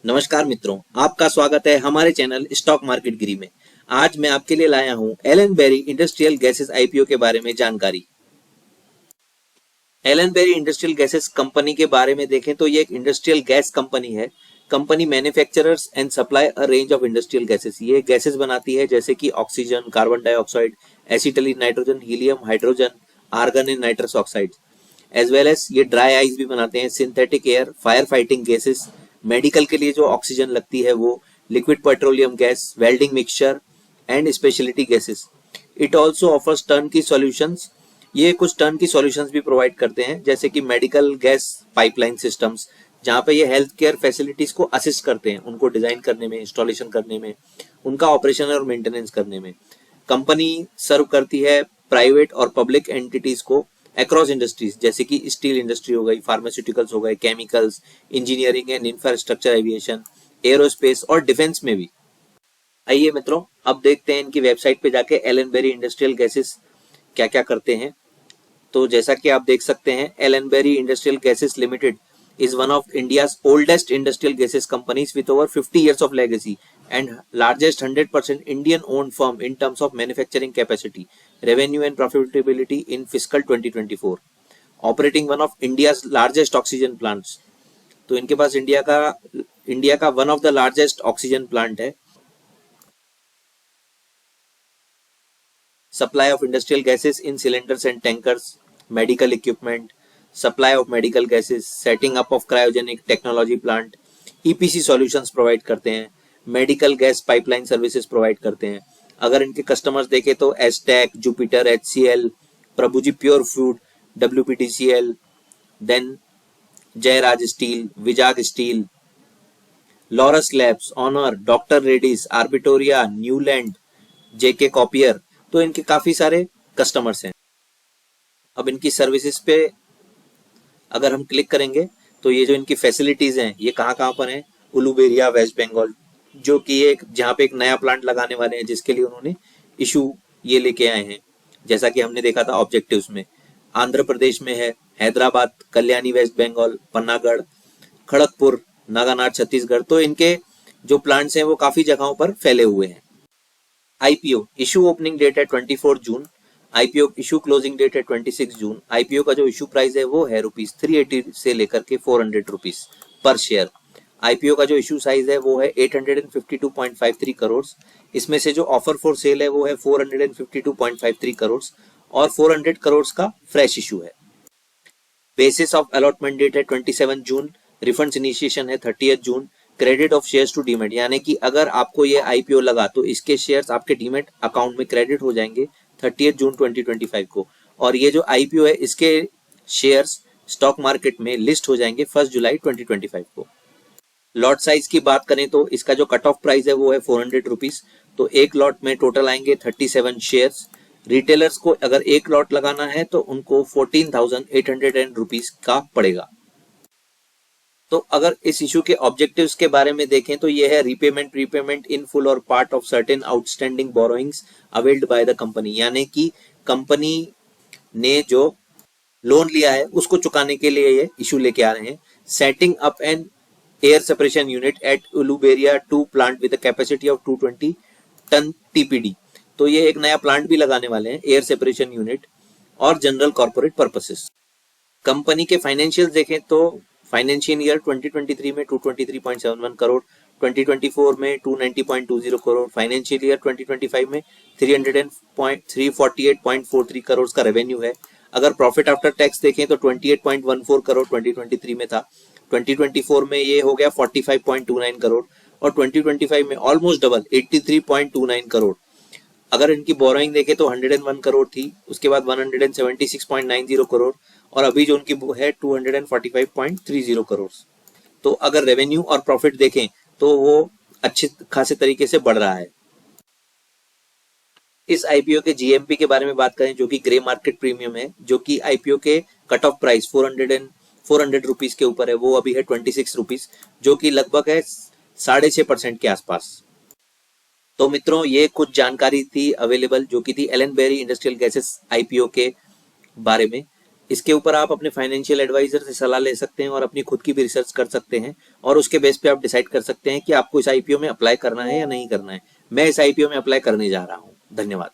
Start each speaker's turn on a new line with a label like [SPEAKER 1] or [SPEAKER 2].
[SPEAKER 1] नमस्कार मित्रों, आपका स्वागत है हमारे चैनल स्टॉक मार्केट गिरी में। आज मैं आपके लिए लाया हूं Ellenbarrie industrial gases IPO के बारे में जानकारी। Ellenbarrie industrial gases company के बारे में देखें तो ये एक इंडस्ट्रियल गैस कंपनी है। Company manufacturers and supply a range of industrial gases. ये गैसेस बनाती है जैसे कि oxygen, carbon dioxide, acetylene, nitrogen, helium, hydrogen, argon and nitrous oxide. As well as ये ड्राई आइस भी बनाते हैं, synthetic air, fire fighting gases, medical के लिए जो ऑक्सीजन लगती है वो, liquid petroleum gas, welding mixture and speciality gases. It also offers turn की सॉल्यूशंस। ये कुछ टर्न की सॉल्यूशंस भी प्रोवाइड करते हैं जैसे कि मेडिकल गैस पाइपलाइन सिस्टम्स, जहाँ पे ये हेल्थ केयर फैसिलिटीज को असिस्ट करते हैं, उनको डिजाइन करने में, इंस्टॉलेशन करने में, उनका ऑपरेशन और मेंटेनेंस करने में। कंपनी सर्व करती है प्राइवेट और पब्लिक एंटिटीज को अक्रॉस इंडस्ट्रीज जैसे कि स्टील इंडस्ट्री हो गई, फार्मास्यूटिकल्स हो गए, chemicals, engineering and infrastructure, aviation, aerospace और डिफेंस में भी। आइए मित्रों, अब देखते हैं इनकी वेबसाइट पे जाके एलन बेरी इंडस्ट्रियल गैसेस क्या क्या करते हैं। तो जैसा कि आप देख सकते हैं, Ellenbarrie industrial gases limited is one of India's oldest industrial gases companies with over 50 years of legacy and largest 100% Indian owned firm in terms of manufacturing capacity, revenue and profitability in fiscal 2024. Operating one of India's largest oxygen plants. तो इनके पास India का one of the largest oxygen plant है। Supply of industrial gases in cylinders and tankers, medical equipment, supply of medical gases, setting up of cryogenic technology plant, EPC solutions provide करते हैं, medical gas pipeline services provide करते हैं। अगर इनके customers देखें तो Astec, Jupiter, HCL, Prabhuji pure food, WPTCL, then Jayaraj steel, Vizag steel, Laurus labs, Honour, doctor Reddy's, आर्बिटोरिया, Newland, जेके copier. तो इनके काफी सारे कस्टमर्स हैं। अब इनकी सर्विसेज पे अगर हम क्लिक करेंगे तो ये जो इनकी फैसिलिटीज हैं ये कहाँ पर हैं, उलुबेरिया, वेस्ट बंगाल, जो कि एक जहाँ पे एक नया प्लांट लगाने वाले हैं जिसके लिए उन्होंने इशू ये लेके आए हैं, जैसा कि हमने देखा था ऑब्जेक्टिव्स में। आंध्र प्रदेश में है, हैदराबाद, कल्याणी वेस्ट बंगाल, पन्नागढ़, खड़गपुर, नागानाथ छत्तीसगढ़। तो इनके जो प्लांट्स हैं वो काफी जगहों पर फैले हुए हैं। आईपीओ इशू ओपनिंग डेट है 24 जून, आईपीओ इशू क्लोजिंग डेट है 26 जून। आईपीओ का जो इशू प्राइस है वो है ₹380 से लेकर के ₹400 पर शेयर। आईपीओ का जो इशू साइज है वो है 852.53 करोड़। इसमें से जो ऑफर फॉर सेल है वो है 452.53 करोड़ और 400 करोड़ का फ्रेश इशू है। बेसिस ऑफ अलॉटमेंट डेट है 27 जून, रिफंड्स इनिशिएशन है 30 June, credit of shares to demat, यानी कि अगर आपको ये आईपीओ लगा तो इसके शेयर्स आपके डीमेट अकाउंट में क्रेडिट हो जाएंगे 30 जून 2025 को, और ये जो आईपीओ है इसके शेयर्स स्टॉक मार्केट में लिस्ट हो जाएंगे 1 जुलाई 2025 को। लॉट साइज की बात करें तो इसका जो कट ऑफ प्राइस है वो है ₹400। तो एक लॉट में टोटल आएंगे 37 शेयर्स। रिटेलर्स को अगर एक लॉट लगाना है तो उनको ₹14,800 का पड़ेगा। तो अगर इस इशू के ऑब्जेक्टिव्स के बारे में देखें तो ये है रीपेमेंट, प्रीपेमेंट इन फुल और part of certain outstanding borrowings availed by the company, यानी कि कंपनी ने जो लोन लिया है उसको चुकाने के लिए ये इशू लेके आ रहे हैं। Setting up an air separation unit at Uluberia 2 plant with capacity of 220 ton TPD. तो ये एक नया प्लांट भी लगाने वाले हैं, एयर सेपरेशन यूनिट, और जनरल कॉर्पोरेट पर्पसेस। कंपनी के फाइनेंशियल देखें तो फाइनेंशियल ईयर 2023 में 223.71 करोड़, 2024 में 290.20 करोड़, फाइनेंशियल ईयर 2025 में 348.43 करोड़ का रेवेन्यू है। अगर प्रॉफिट आफ्टर टैक्स देखें तो 28.14 करोड़ 2023 में था, 2024 में ये हो गया 45.29 करोड़ और 2025 में ऑलमोस्ट डबल 83.29 करोड़। अगर इनकी बोरोइंग देखें तो 101 करोड़ थी, उसके बाद 176.90 करोड़ और अभी जो उनकी है 245.30 करोड़। तो अगर रेवेन्यू और प्रॉफिट देखें तो वो अच्छे खासे तरीके से बढ़ रहा है। इस आईपीओ के जीएमपी के बारे में बात करें जो कि ग्रे मार्केट प्रीमियम है, जो कि आईपीओ के कट ऑफ प्राइस ₹400 के ऊपर है, वो अभी है ₹26, जो कि लगभग है 6.5% के आसपास। तो मित्रों, ये कुछ जानकारी थी अवेलेबल जो कि थी Ellenbarrie industrial gases IPO के बारे में। इसके ऊपर आप अपने फाइनेंशियल एडवाइजर से सलाह ले सकते हैं और अपनी खुद की भी रिसर्च कर सकते हैं और उसके बेस पे आप डिसाइड कर सकते हैं कि आपको इस आईपीओ में अप्लाई करना है या नहीं करना है। मैं इस आईपीओ में अप्लाई करने जा रहा हूँ। धन्यवाद।